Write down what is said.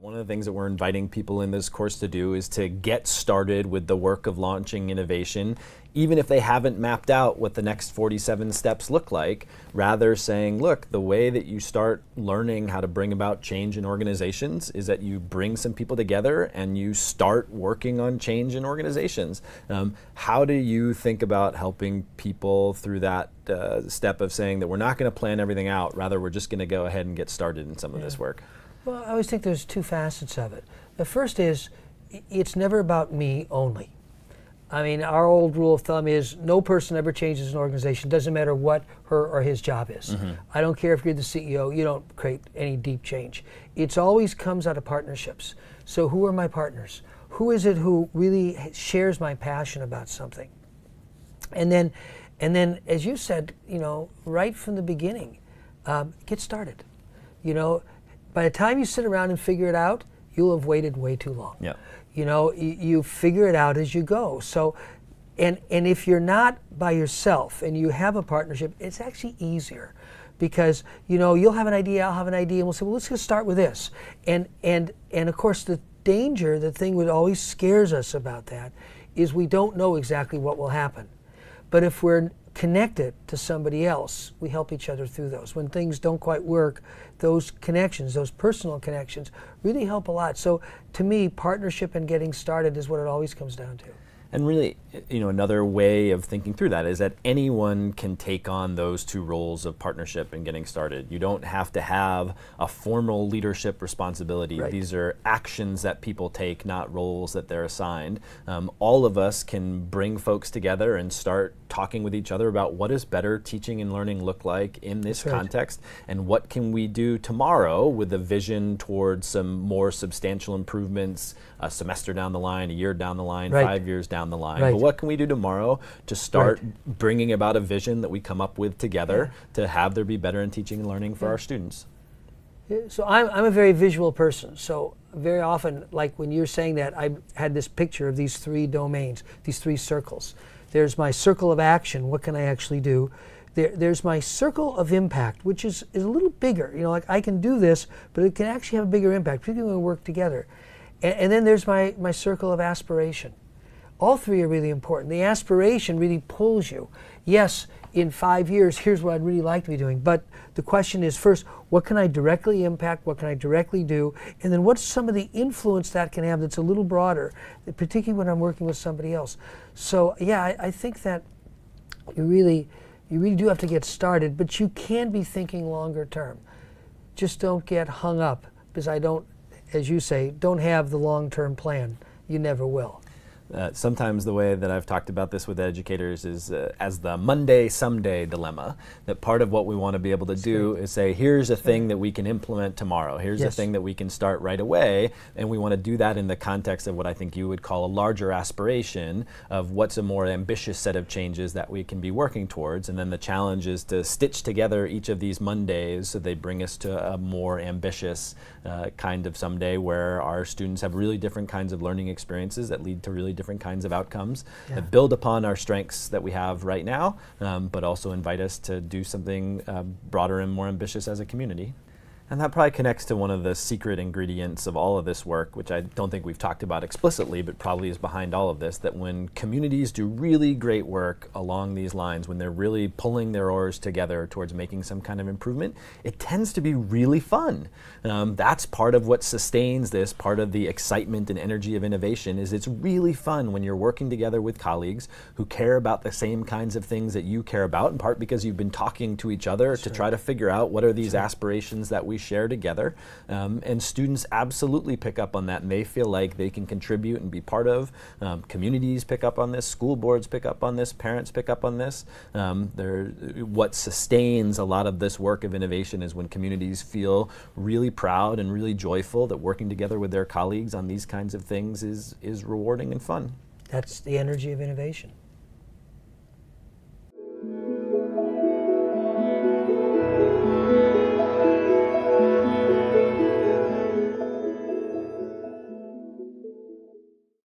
One of the things that we're inviting people in this course to do is to get started with the work of launching innovation, even if they haven't mapped out what the next 47 steps look like, rather saying, look, the way that you start learning how to bring about change in organizations is that you bring some people together and you start working on change in organizations. How do you think about helping people through that step of saying that we're not going to plan everything out, rather we're just going to go ahead and get started in some of this work? Well, I always think there's two facets of it. The first is, it's never about me only. I mean, our old rule of thumb is no person ever changes an organization. Doesn't matter what her or his job is. Mm-hmm. I don't care if you're the CEO, you don't create any deep change. It's always comes out of partnerships. So who are my partners? Who is it who really shares my passion about something? And then as you said, right from the beginning, get started. By the time you sit around and figure it out, you'll have waited way too long. Yeah. You figure it out as you go. So, and if you're not by yourself and you have a partnership, it's actually easier, because you'll have an idea, I'll have an idea, and we'll say, well, let's just start with this. And of course, the thing that always scares us about that is we don't know exactly what will happen. But if we're connected to somebody else, we help each other through those. When things don't quite work, those connections, those personal connections, really help a lot. So to me, partnership and getting started is what it always comes down to. And really, another way of thinking through that is that anyone can take on those two roles of partnership and getting started. You don't have to have a formal leadership responsibility. Right. These are actions that people take, not roles that they're assigned. All of us can bring folks together and start talking with each other about what does better teaching and learning look like in this context, and what can we do tomorrow with a vision towards some more substantial improvements a semester down the line, a year down the line, 5 years down the line. But what can we do tomorrow to start bringing about a vision that we come up with together to have there be better in teaching and learning for our students? So I'm a very visual person. So very often, like when you're saying that, I had this picture of these three domains, these three circles. There's my circle of action, what can I actually do? There's my circle of impact, which is a little bigger. Like I can do this, but it can actually have a bigger impact, particularly when we work together. And then there's my circle of aspiration. All three are really important. The aspiration really pulls you. Yes, in 5 years, here's what I'd really like to be doing. But the question is, first, what can I directly impact? What can I directly do? And then what's some of the influence that can have that's a little broader, particularly when I'm working with somebody else? So yeah, I think that you really do have to get started, but you can be thinking longer term. Just don't get hung up, because as you say, don't have the long-term plan. You never will. Sometimes the way that I've talked about this with educators is as the Monday someday dilemma, that part of what we want to be able to do is say, here's a thing that we can implement tomorrow. Here's a thing that we can start right away. And we want to do that in the context of what I think you would call a larger aspiration of what's a more ambitious set of changes that we can be working towards. And then the challenge is to stitch together each of these Mondays so they bring us to a more ambitious kind of someday, where our students have really different kinds of learning experiences that lead to really different kinds of outcomes that build upon our strengths that we have right now, but also invite us to do something broader and more ambitious as a community. And that probably connects to one of the secret ingredients of all of this work, which I don't think we've talked about explicitly, but probably is behind all of this, that when communities do really great work along these lines, when they're really pulling their oars together towards making some kind of improvement, it tends to be really fun. That's part of what sustains this, part of the excitement and energy of innovation, is it's really fun when you're working together with colleagues who care about the same kinds of things that you care about, in part because you've been talking to each other to try to figure out what are these aspirations that we share together, and students absolutely pick up on that, and they feel like they can contribute and be part of. Communities pick up on this, school boards pick up on this, parents pick up on this. What sustains a lot of this work of innovation is when communities feel really proud and really joyful that working together with their colleagues on these kinds of things is rewarding and fun. That's the energy of innovation.